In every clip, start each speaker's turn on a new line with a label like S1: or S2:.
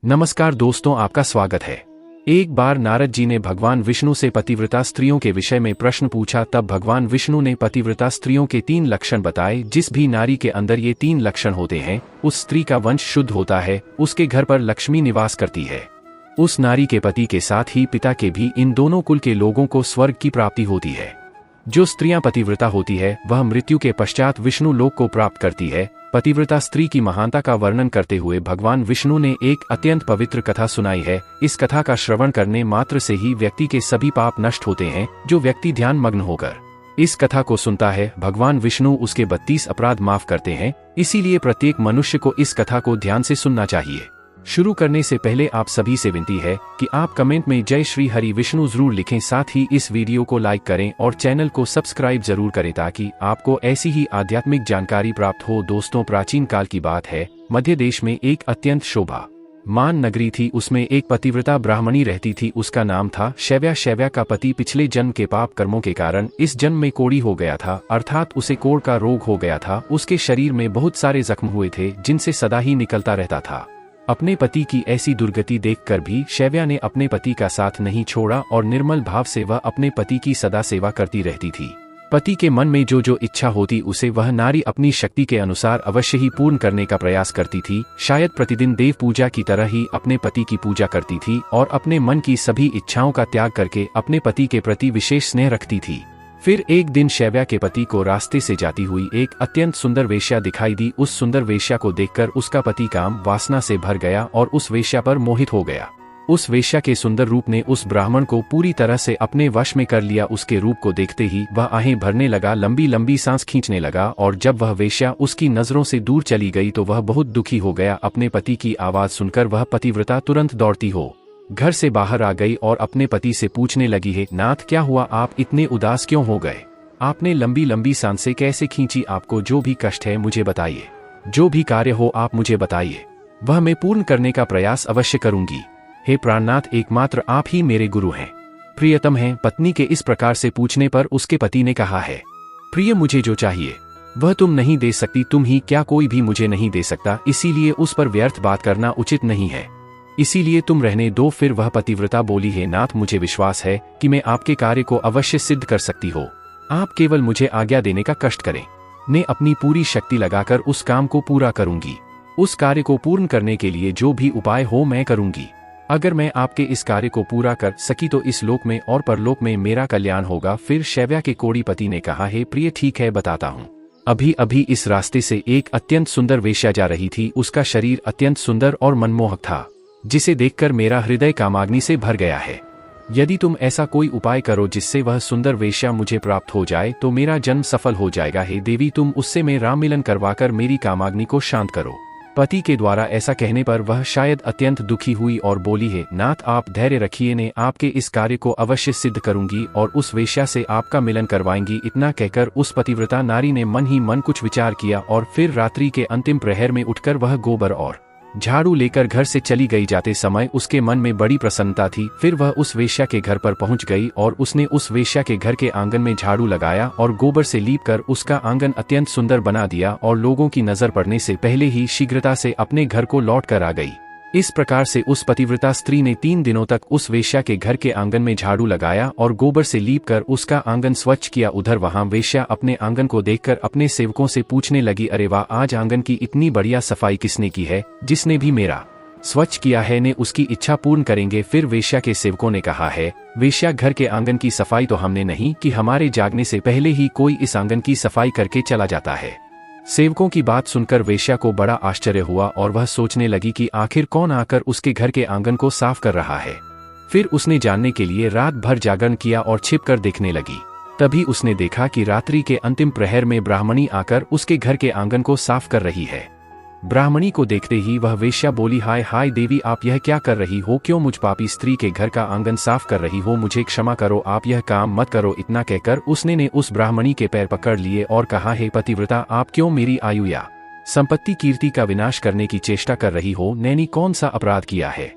S1: नमस्कार दोस्तों, आपका स्वागत है। एक बार नारद जी ने भगवान विष्णु से पतिव्रता स्त्रियों के विषय में प्रश्न पूछा। तब भगवान विष्णु ने पतिव्रता स्त्रियों के 3 लक्षण बताए। जिस भी नारी के अंदर ये 3 लक्षण होते हैं, उस स्त्री का वंश शुद्ध होता है, उसके घर पर लक्ष्मी निवास करती है। उस नारी के पति के साथ ही पिता के भी इन दोनों कुल के लोगों को स्वर्ग की प्राप्ति होती है। जो स्त्रियां पतिव्रता होती है, वह मृत्यु के पश्चात विष्णु लोक को प्राप्त करती है। पतिव्रता स्त्री की महानता का वर्णन करते हुए भगवान विष्णु ने एक अत्यंत पवित्र कथा सुनाई है। इस कथा का श्रवण करने मात्र से ही व्यक्ति के सभी पाप नष्ट होते हैं। जो व्यक्ति ध्यान मग्न होकर इस कथा को सुनता है, भगवान विष्णु उसके 32 अपराध माफ करते हैं। इसीलिए प्रत्येक मनुष्य को इस कथा को ध्यान से सुनना चाहिए। शुरू करने से पहले आप सभी से विनती है कि आप कमेंट में जय श्री हरि विष्णु जरूर लिखें। साथ ही इस वीडियो को लाइक करें और चैनल को सब्सक्राइब जरूर करें ताकि आपको ऐसी ही आध्यात्मिक जानकारी प्राप्त हो। दोस्तों, प्राचीन काल की बात है। मध्य देश में एक अत्यंत शोभा मान नगरी थी। उसमें एक पतिव्रता ब्राह्मणी रहती थी। उसका नाम था शैव्या। शैव्या का पति पिछले जन्म के पाप कर्मों के कारण इस जन्म में कोढ़ी हो गया था, अर्थात उसे कोढ़ का रोग हो गया था। उसके शरीर में बहुत सारे जख्म हुए थे जिनसे सदा ही निकलता रहता था। अपने पति की ऐसी दुर्गति देखकर भी शैव्या ने अपने पति का साथ नहीं छोड़ा और निर्मल भाव से वह अपने पति की सदा सेवा करती रहती थी। पति के मन में जो जो इच्छा होती उसे वह नारी अपनी शक्ति के अनुसार अवश्य ही पूर्ण करने का प्रयास करती थी। शायद प्रतिदिन देव पूजा की तरह ही अपने पति की पूजा करती थी और अपने मन की सभी इच्छाओं का त्याग करके अपने पति के प्रति विशेष स्नेह रखती थी। फिर एक दिन शैव्या के पति को रास्ते से जाती हुई एक अत्यंत सुंदर वेश्या दिखाई दी। उस सुंदर वेश्या को देखकर उसका पति काम वासना से भर गया और उस वेश्या पर मोहित हो गया। उस वेश्या के सुंदर रूप ने उस ब्राह्मण को पूरी तरह से अपने वश में कर लिया। उसके रूप को देखते ही वह आहें भरने लगा, लंबी लंबी सांस खींचने लगा और जब वह वेश्या उसकी नजरों से दूर चली गई तो वह बहुत दुखी हो गया। अपने पति की आवाज सुनकर वह पतिव्रता तुरंत दौड़ती हो घर से बाहर आ गई और अपने पति से पूछने लगी है, नाथ क्या हुआ, आप इतने उदास क्यों हो गए? आपने लंबी लंबी सांसें कैसे खींची? आपको जो भी कष्ट है मुझे बताइए, जो भी कार्य हो आप मुझे बताइए, वह मैं पूर्ण करने का प्रयास अवश्य करूंगी। हे प्राणनाथ, एकमात्र आप ही मेरे गुरु हैं, प्रियतम हैं। पत्नी के इस प्रकार से पूछने पर उसके पति ने कहा है, प्रिय मुझे जो चाहिए वह तुम नहीं दे सकती, तुम ही क्या कोई भी मुझे नहीं दे सकता, इसीलिए उस पर व्यर्थ बात करना उचित नहीं है, इसीलिए तुम रहने दो। फिर वह पतिव्रता बोली है, नाथ मुझे विश्वास है कि मैं आपके कार्य को अवश्य सिद्ध कर सकती हो, आप केवल मुझे आज्ञा देने का कष्ट करें। मैं अपनी पूरी शक्ति लगाकर उस काम को पूरा करूंगी। उस कार्य को पूर्ण करने के लिए जो भी उपाय हो मैं करूंगी। अगर मैं आपके इस कार्य को पूरा कर सकी तो इस लोक में और परलोक में मेरा कल्याण होगा। फिर शैव्या के कोढ़ी पति ने कहा, हे प्रिय, ठीक है बताता हूँ। अभी अभी इस रास्ते से एक अत्यंत सुंदर वेश्या जा रही थी। उसका शरीर अत्यंत सुंदर और मनमोहक था, जिसे देखकर मेरा हृदय कामाग्नि से भर गया है। यदि तुम ऐसा कोई उपाय करो जिससे वह सुंदर वेश्या मुझे प्राप्त हो जाए तो मेरा जन्म सफल हो जाएगा। हे देवी, तुम उससे मैं राम मिलन करवाकर मेरी कामाग्नि को शांत करो। पति के द्वारा ऐसा कहने पर वह शायद अत्यंत दुखी हुई और बोली है, नाथ आप धैर्य रखिए, ने आपके इस कार्य को अवश्य सिद्ध करूंगी और उस वेश्या से आपका मिलन करवाएंगी। इतना कहकर उस पतिव्रता नारी ने मन ही मन कुछ विचार किया और फिर रात्रि के अंतिम प्रहर में उठकर वह गोबर और झाड़ू लेकर घर से चली गई। जाते समय उसके मन में बड़ी प्रसन्नता थी। फिर वह उस वेश्या के घर पर पहुंच गई और उसने उस वेश्या के घर के आंगन में झाड़ू लगाया और गोबर से लीपकर उसका आंगन अत्यंत सुंदर बना दिया और लोगों की नजर पड़ने से पहले ही शीघ्रता से अपने घर को लौट कर आ गई। इस प्रकार से उस पतिव्रता स्त्री ने 3 दिनों तक उस वेश्या के घर के आंगन में झाड़ू लगाया और गोबर से लीपकर उसका आंगन स्वच्छ किया। उधर वहां वेश्या अपने आंगन को देखकर अपने सेवकों से पूछने लगी, अरे वाह, आज आंगन की इतनी बढ़िया सफाई किसने की है? जिसने भी मेरा स्वच्छ किया है ने उसकी इच्छा पूर्ण करेंगे। फिर वेश्या के सेवकों ने कहा है, वेश्या घर के आंगन की सफाई तो हमने नहीं कि, हमारे जागने से पहले ही कोई इस आंगन की सफाई करके चला जाता है। सेवकों की बात सुनकर वेश्या को बड़ा आश्चर्य हुआ और वह सोचने लगी कि आखिर कौन आकर उसके घर के आंगन को साफ कर रहा है। फिर उसने जानने के लिए रात भर जागरण किया और छिपकर देखने लगी। तभी उसने देखा कि रात्रि के अंतिम प्रहर में ब्राह्मणी आकर उसके घर के आंगन को साफ कर रही है। ब्राह्मणी को देखते ही वह वेश्या बोली, हाय हाय देवी, आप यह क्या कर रही हो? क्यों मुझ पापी स्त्री के घर का आंगन साफ कर रही हो? मुझे क्षमा करो, आप यह काम मत करो। इतना कहकर उसने ने उस ब्राह्मणी के पैर पकड़ लिए और कहा, हे पतिव्रता, आप क्यों मेरी आयु या संपत्ति कीर्ति का विनाश करने की चेष्टा कर रही हो? मैंने कौन सा अपराध किया है?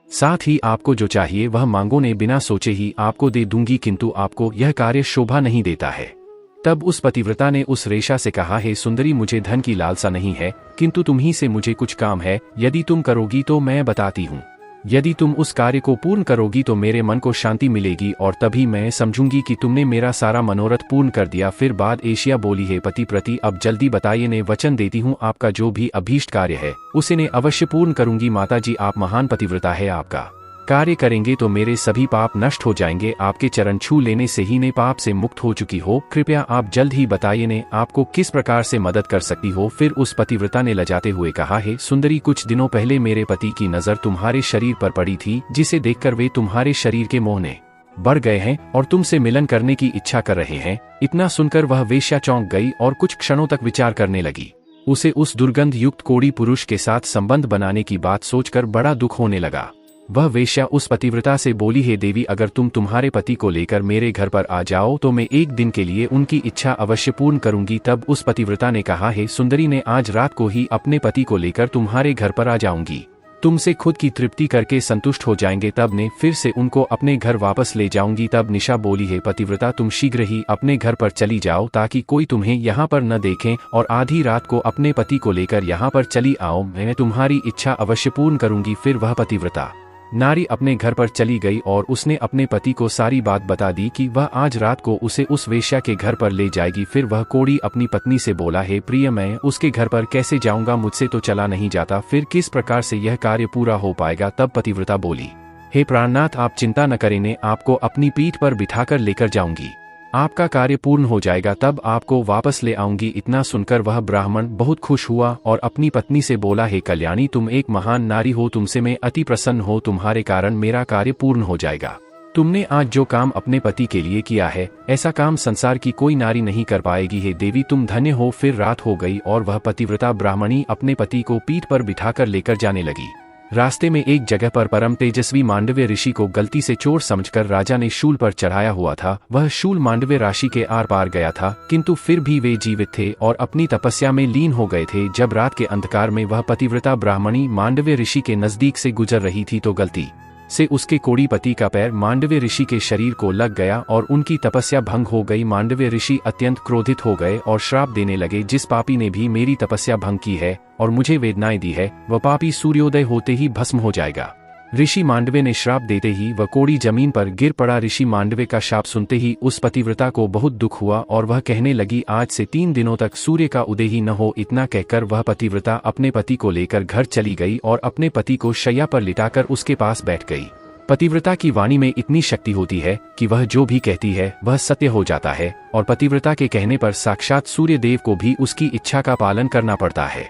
S1: साथ ही आपको जो चाहिए वह मांगो, ने बिना सोचे ही आपको दे दूंगी, किंतु आपको यह कार्य शोभा नहीं देता है। तब उस पतिव्रता ने उस रेशा से कहा, हे सुंदरी, मुझे धन की लालसा नहीं है, किंतु तुम्ही से मुझे कुछ काम है। यदि तुम करोगी तो मैं बताती हूँ। यदि तुम उस कार्य को पूर्ण करोगी तो मेरे मन को शांति मिलेगी और तभी मैं समझूंगी कि तुमने मेरा सारा मनोरथ पूर्ण कर दिया। फिर बाद एशिया बोली, हे पति प्रति, अब जल्दी बताइए, ने वचन देती हूँ आपका जो भी अभीष्ट कार्य है उसे ने अवश्य पूर्ण करूंगी। माता जी, आप महान पतिव्रता है, आपका कार्य करेंगे तो मेरे सभी पाप नष्ट हो जाएंगे। आपके चरण छू लेने से ही ने पाप से मुक्त हो चुकी हो। कृपया आप जल्द ही बताइए ने आपको किस प्रकार से मदद कर सकती हो। फिर उस पतिव्रता ने लजाते हुए कहा, हे सुंदरी, कुछ दिनों पहले मेरे पति की नजर तुम्हारे शरीर पर पड़ी थी, जिसे देखकर वे तुम्हारे शरीर के मोह ने बढ़ गए हैं और तुमसे मिलन करने की इच्छा कर रहे हैं। इतना सुनकर वह वेश्या चौंक गई और कुछ क्षणों तक विचार करने लगी। उसे उस दुर्गंध युक्त कोढ़ी पुरुष के साथ संबंध बनाने की बात सोचकर बड़ा दुख होने लगा। वह वेश्या उस पतिव्रता से बोली, हे देवी, अगर तुम तुम्हारे पति को लेकर मेरे घर पर आ जाओ तो मैं एक दिन के लिए उनकी इच्छा अवश्य पूर्ण करूंगी। तब उस पतिव्रता ने कहा, हे सुंदरी, ने आज रात को ही अपने पति को लेकर तुम्हारे घर पर आ जाऊंगी। तुमसे खुद की तृप्ति करके संतुष्ट हो जाएंगे। तब ने फिर से उनको अपने घर वापस ले जाऊंगी। तब निशा बोली, हे पतिव्रता, तुम शीघ्र ही अपने घर पर चली जाओ ताकि कोई तुम्हें यहाँ पर न देखें और आधी रात को अपने पति को लेकर यहाँ पर चली आओ। मैं तुम्हारी इच्छा अवश्य पूर्ण करूंगी। फिर वह पतिव्रता नारी अपने घर पर चली गई और उसने अपने पति को सारी बात बता दी कि वह आज रात को उसे उस वेश्या के घर पर ले जाएगी। फिर वह कोढ़ी अपनी पत्नी से बोला, हे प्रिय, मैं उसके घर पर कैसे जाऊंगा, मुझसे तो चला नहीं जाता, फिर किस प्रकार से यह कार्य पूरा हो पाएगा। तब पतिव्रता बोली, हे प्राणनाथ, आप चिंता न करें, ने आपको अपनी पीठ पर बिठाकर लेकर जाऊंगी। आपका कार्य पूर्ण हो जाएगा तब आपको वापस ले आऊंगी। इतना सुनकर वह ब्राह्मण बहुत खुश हुआ और अपनी पत्नी से बोला, हे कल्याणी, तुम एक महान नारी हो, तुमसे मैं अति प्रसन्न हो, तुम्हारे कारण मेरा कार्य पूर्ण हो जाएगा। तुमने आज जो काम अपने पति के लिए किया है, ऐसा काम संसार की कोई नारी नहीं कर पाएगी। हे देवी, तुम धन्य हो। फिर रात हो गई और वह पतिव्रता ब्राह्मणी अपने पति को पीठ पर बिठाकर लेकर जाने लगी। रास्ते में एक जगह पर परम तेजस्वी मांडव्य ऋषि को गलती से चोर समझकर राजा ने शूल पर चढ़ाया हुआ था। वह शूल मांडव्य राशि के आर पार गया था, किंतु फिर भी वे जीवित थे और अपनी तपस्या में लीन हो गए थे। जब रात के अंधकार में वह पतिव्रता ब्राह्मणी मांडव्य ऋषि के नजदीक से गुजर रही थी तो गलती से उसके कोढ़ी पति का पैर मांडव्य ऋषि के शरीर को लग गया और उनकी तपस्या भंग हो गई। मांडव्य ऋषि अत्यंत क्रोधित हो गए और श्राप देने लगे, जिस पापी ने भी मेरी तपस्या भंग की है और मुझे वेदनाएं दी है, वह पापी सूर्योदय होते ही भस्म हो जाएगा। ऋषि मांडव्य ने श्राप देते ही वह कोढ़ी जमीन पर गिर पड़ा। ऋषि मांडव्य का शाप सुनते ही उस पतिव्रता को बहुत दुख हुआ और वह कहने लगी, आज से 3 दिनों तक सूर्य का उदय ही न हो। इतना कहकर वह पतिव्रता अपने पति को लेकर घर चली गई और अपने पति को शैया पर लिटाकर उसके पास बैठ गई। पतिव्रता की वाणी में इतनी शक्ति होती है कि वह जो भी कहती है वह सत्य हो जाता है और पतिव्रता के कहने पर साक्षात सूर्य देव को भी उसकी इच्छा का पालन करना पड़ता है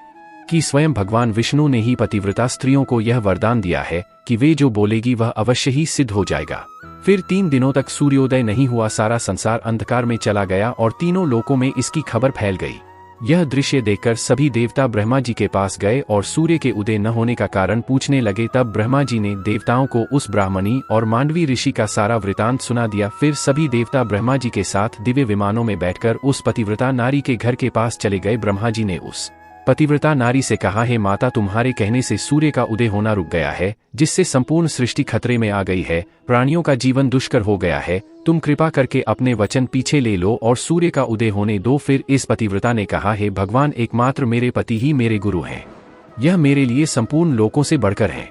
S1: कि स्वयं भगवान विष्णु ने ही पतिव्रता स्त्रियों को यह वरदान दिया है कि वे जो बोलेगी वह अवश्य ही सिद्ध हो जाएगा। फिर 3 दिनों तक सूर्योदय नहीं हुआ। सारा संसार अंधकार में चला गया और तीनों लोकों में इसकी खबर फैल गई। यह दृश्य देखकर सभी देवता ब्रह्मा जी के पास गए और सूर्य के उदय न होने का कारण पूछने लगे। तब ब्रह्मा जी ने देवताओं को उस ब्राह्मणी और मांडवी ऋषि का सारा वृतांत सुना दिया। फिर सभी देवता ब्रह्मा जी के साथ दिव्य विमानों में बैठकर उस पतिव्रता नारी के घर के पास चले गए। ब्रह्मा जी ने उस पतिव्रता नारी से कहा, हे माता, तुम्हारे कहने से सूर्य का उदय होना रुक गया है, जिससे संपूर्ण सृष्टि खतरे में आ गई है। प्राणियों का जीवन दुष्कर हो गया है। तुम कृपा करके अपने वचन पीछे ले लो और सूर्य का उदय होने दो। फिर इस पतिव्रता ने कहा, हे भगवान, एकमात्र मेरे पति ही मेरे गुरु हैं। यह मेरे लिए संपूर्ण लोकों से बढ़कर हैं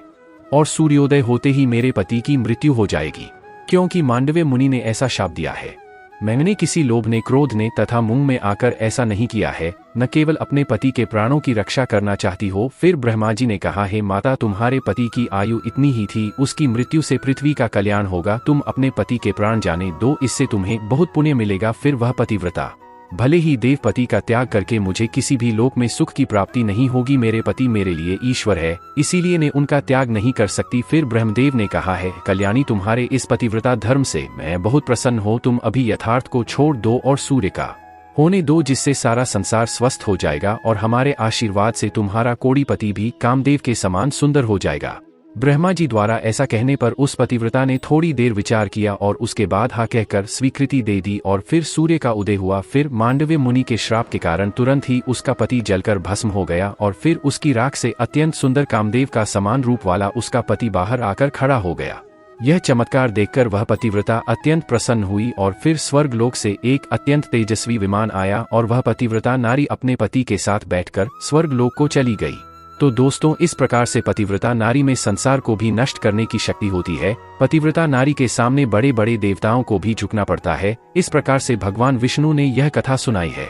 S1: और सूर्योदय होते ही मेरे पति की मृत्यु हो जाएगी, क्योंकि मांडव्य मुनि ने ऐसा शाप दिया है। मैंने किसी लोभ ने, क्रोध ने तथा मुंह में आकर ऐसा नहीं किया है, न केवल अपने पति के प्राणों की रक्षा करना चाहती हो। फिर ब्रह्मा जी ने कहा, हे माता, तुम्हारे पति की आयु इतनी ही थी, उसकी मृत्यु से पृथ्वी का कल्याण होगा। तुम अपने पति के प्राण जाने दो, इससे तुम्हें बहुत पुण्य मिलेगा। फिर वह पतिव्रता, भले ही देवपति का त्याग करके मुझे किसी भी लोक में सुख की प्राप्ति नहीं होगी, मेरे पति मेरे लिए ईश्वर है, इसीलिए ने उनका त्याग नहीं कर सकती। फिर ब्रह्मदेव ने कहा, है कल्याणी, तुम्हारे इस पतिव्रता धर्म से मैं बहुत प्रसन्न हूँ। तुम अभी यथार्थ को छोड़ दो और सूर्य का होने दो, जिससे सारा संसार स्वस्थ हो जाएगा और हमारे आशीर्वाद से तुम्हारा कोढ़ी पति भी कामदेव के समान सुंदर हो जाएगा। ब्रह्मा जी द्वारा ऐसा कहने पर उस पतिव्रता ने थोड़ी देर विचार किया और उसके बाद हाँ कहकर स्वीकृति दे दी और फिर सूर्य का उदय हुआ। फिर मांडव्य मुनि के श्राप के कारण तुरंत ही उसका पति जलकर भस्म हो गया और फिर उसकी राख से अत्यंत सुंदर कामदेव का समान रूप वाला उसका पति बाहर आकर खड़ा हो गया। यह चमत्कार देखकर वह पतिव्रता अत्यंत प्रसन्न हुई और फिर स्वर्गलोक से एक अत्यंत तेजस्वी विमान आया और वह पतिव्रता नारी अपने पति के साथ बैठकर स्वर्गलोक को चली गई। तो दोस्तों, इस प्रकार से पतिव्रता नारी में संसार को भी नष्ट करने की शक्ति होती है। पतिव्रता नारी के सामने बड़े बड़े देवताओं को भी झुकना पड़ता है। इस प्रकार से भगवान विष्णु ने यह कथा सुनाई है।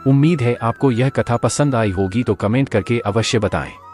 S1: उम्मीद है आपको यह कथा पसंद आई होगी, तो कमेंट करके अवश्य बताएं।